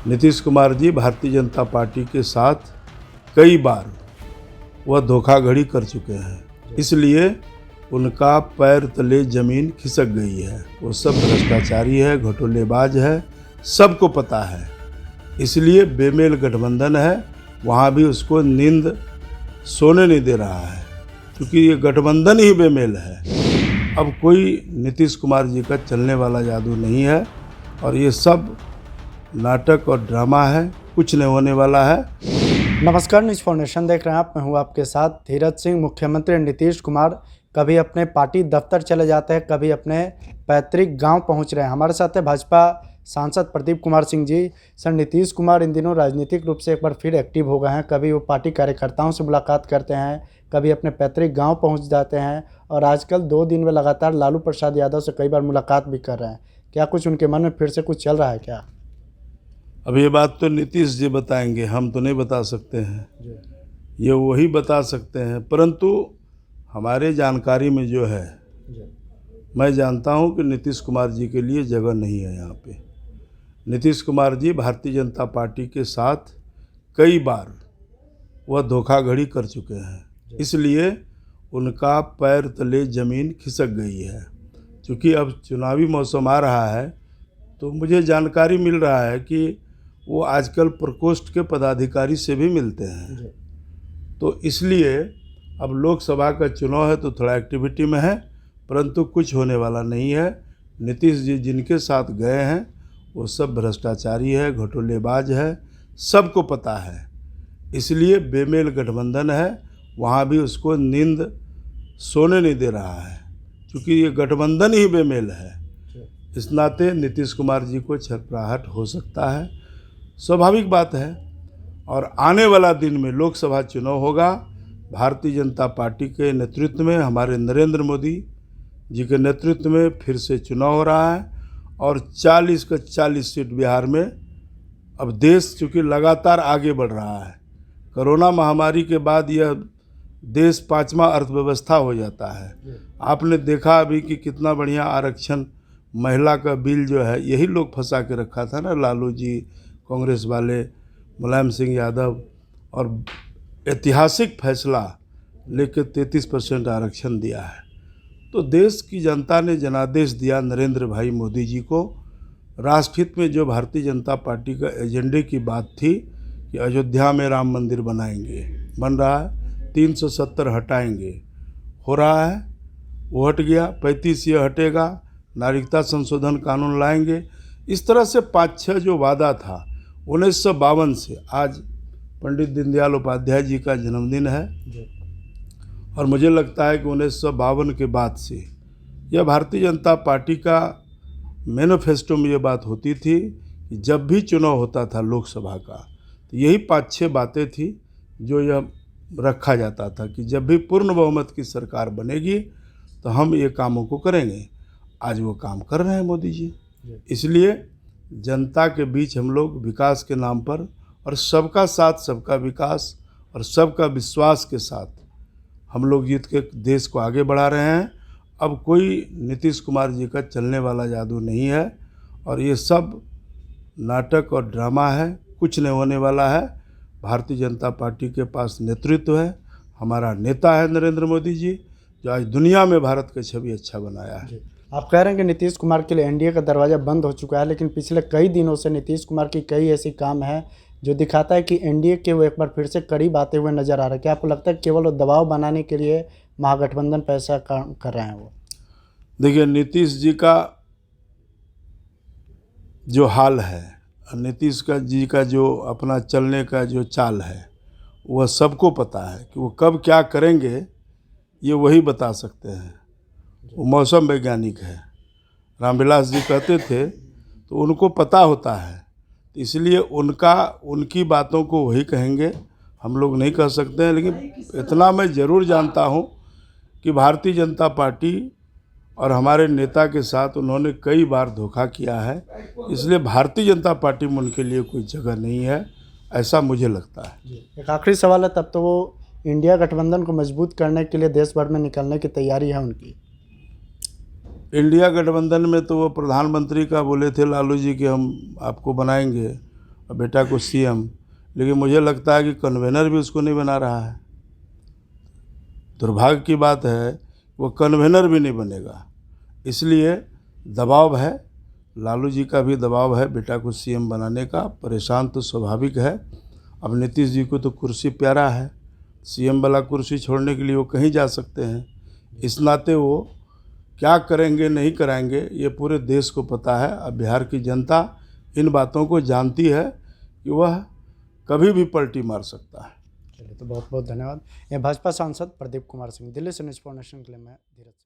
Nitish Kumar ji Bharatiya Janata party के साथ कई बार वह धोखाधड़ी कर चुके हैं, इसलिए उनका पैर तले जमीन खिसक गई है। वो सब भ्रष्टाचारी है, घोटालेबाज है, सबको पता है। इसलिए बेमेल गठबंधन है, वहाँ भी उसको नींद सोने नहीं दे रहा है, क्योंकि ये गठबंधन ही बेमेल है। अब कोई नीतीश कुमार जी का चलने वाला जादू नहीं है और ये सब नाटक और ड्रामा है, कुछ नहीं होने वाला है। नमस्कार, न्यूज़ फाउंडेशन देख रहे हैं आप। मैं हूं आपके साथ धीरज सिंह। मुख्यमंत्री नीतीश कुमार कभी अपने पार्टी दफ्तर चले जाते हैं, कभी अपने पैतृक गांव पहुंच रहे हैं। हमारे साथ है भाजपा सांसद प्रदीप कुमार सिंह जी। सर, नीतीश कुमार इन दिनों राजनीतिक रूप से एक बार फिर एक्टिव हो गए हैं। कभी वो पार्टी कार्यकर्ताओं से मुलाकात करते हैं, कभी अपने पैतृक गाँव पहुँच जाते हैं और आजकल 2 दिन में लगातार लालू प्रसाद यादव से कई बार मुलाकात भी कर रहे हैं। क्या कुछ उनके मन में फिर से कुछ चल रहा है क्या? अब ये बात तो नीतीश जी बताएंगे, हम तो नहीं बता सकते हैं, ये वही बता सकते हैं। परंतु हमारे जानकारी में जो है, मैं जानता हूं कि नीतीश कुमार जी के लिए जगह नहीं है यहाँ पे। नीतीश कुमार जी भारतीय जनता पार्टी के साथ कई बार वह धोखाधड़ी कर चुके हैं, इसलिए उनका पैर तले जमीन खिसक गई है। क्योंकि अब चुनावी मौसम आ रहा है, तो मुझे जानकारी मिल रहा है कि वो आजकल प्रकोष्ठ के पदाधिकारी से भी मिलते हैं। तो इसलिए अब लोकसभा का चुनाव है तो थोड़ा एक्टिविटी में है, परंतु कुछ होने वाला नहीं है। नीतीश जी जिनके साथ गए हैं वो सब भ्रष्टाचारी है, घोटालेबाज है, सबको पता है। इसलिए बेमेल गठबंधन है, वहाँ भी उसको नींद सोने नहीं दे रहा है, क्योंकि ये गठबंधन ही बेमेल है। इस नाते नीतीश कुमार जी को छरपराहट हो सकता है, स्वाभाविक बात है। और आने वाला दिन में लोकसभा चुनाव होगा, भारतीय जनता पार्टी के नेतृत्व में, हमारे नरेंद्र मोदी जी के नेतृत्व में फिर से चुनाव हो रहा है और 40 का 40 सीट बिहार में। अब देश चूँकि लगातार आगे बढ़ रहा है, कोरोना महामारी के बाद यह देश 5वां अर्थव्यवस्था हो जाता है। आपने देखा अभी कि कितना बढ़िया आरक्षण, महिला का बिल जो है, यही लोग फंसा के रखा था ना, लालू जी, कांग्रेस वाले, मुलायम सिंह यादव, और ऐतिहासिक फैसला लेकर 33% आरक्षण दिया है। तो देश की जनता ने जनादेश दिया नरेंद्र भाई मोदी जी को। राष्ट्रहित में जो भारतीय जनता पार्टी का एजेंडे की बात थी कि अयोध्या में राम मंदिर बनाएंगे, बन रहा है, 370 हटाएंगे, हो रहा है, वो हट गया, 35 ये हटेगा, नागरिकता संशोधन कानून लाएंगे। इस तरह से 5-6 जो वादा था 1952 से। आज पंडित दीनदयाल उपाध्याय जी का जन्मदिन है और मुझे लगता है कि 1952 के बाद से यह भारतीय जनता पार्टी का मैनिफेस्टो में ये बात होती थी कि जब भी चुनाव होता था लोकसभा का, तो यही 5-6 बातें थी जो यह रखा जाता था कि जब भी पूर्ण बहुमत की सरकार बनेगी तो हम ये कामों को करेंगे। आज वो काम कर रहे हैं मोदी जी। इसलिए जनता के बीच हम लोग विकास के नाम पर और सबका साथ, सबका विकास और सबका विश्वास के साथ हम लोग जीत के देश को आगे बढ़ा रहे हैं। अब कोई नीतीश कुमार जी का चलने वाला जादू नहीं है और ये सब नाटक और ड्रामा है, कुछ नहीं होने वाला है। भारतीय जनता पार्टी के पास नेतृत्व है, हमारा नेता है नरेंद्र मोदी जी, जो आज दुनिया में भारत का छवि अच्छा बनाया है। आप कह रहे हैं कि नीतीश कुमार के लिए एनडीए का दरवाज़ा बंद हो चुका है, लेकिन पिछले कई दिनों से नीतीश कुमार की कई ऐसी काम है जो दिखाता है कि एनडीए के वो एक बार फिर से करीब आते हुए नजर आ रहे हैं। क्या आपको लगता है केवल दबाव बनाने के लिए महागठबंधन पे ऐसा काम कर रहे हैं वो? देखिए, नीतीश जी का जो हाल है, नीतीश जी का जो अपना चलने का जो चाल है, वह सबको पता है कि वो कब क्या करेंगे, ये वही बता सकते हैं। वो मौसम वैज्ञानिक है, रामविलास जी कहते थे, तो उनको पता होता है, इसलिए उनकी बातों को वही कहेंगे, हम लोग नहीं कह सकते हैं। लेकिन इतना मैं ज़रूर जानता हूँ कि भारतीय जनता पार्टी और हमारे नेता के साथ उन्होंने कई बार धोखा किया है, इसलिए भारतीय जनता पार्टी में उनके लिए कोई जगह नहीं है, ऐसा मुझे लगता है। एक आखिरी सवाल है, तब तो वो इंडिया गठबंधन को मजबूत करने के लिए देश भर में निकलने की तैयारी है उनकी। इंडिया गठबंधन में तो वो प्रधानमंत्री का बोले थे लालू जी कि हम आपको बनाएंगे, और बेटा को सीएम, लेकिन मुझे लगता है कि कन्वेनर भी उसको नहीं बना रहा है। दुर्भाग्य की बात है वो कन्वेनर भी नहीं बनेगा, इसलिए दबाव है, लालू जी का भी दबाव है बेटा को सीएम बनाने का। परेशान तो स्वाभाविक है। अब नीतीश जी को तो कुर्सी प्यारा है, सीएम वाला कुर्सी छोड़ने के लिए वो कहीं जा सकते हैं। इस नाते वो क्या करेंगे नहीं कराएंगे ये पूरे देश को पता है। अब बिहार की जनता इन बातों को जानती है कि वह कभी भी पलटी मार सकता है। चलिए, तो बहुत बहुत धन्यवाद। ये भाजपा सांसद प्रदीप कुमार सिंह, दिल्ली से न्यूज़ फॉर नेशन के लिए मैं धीरज।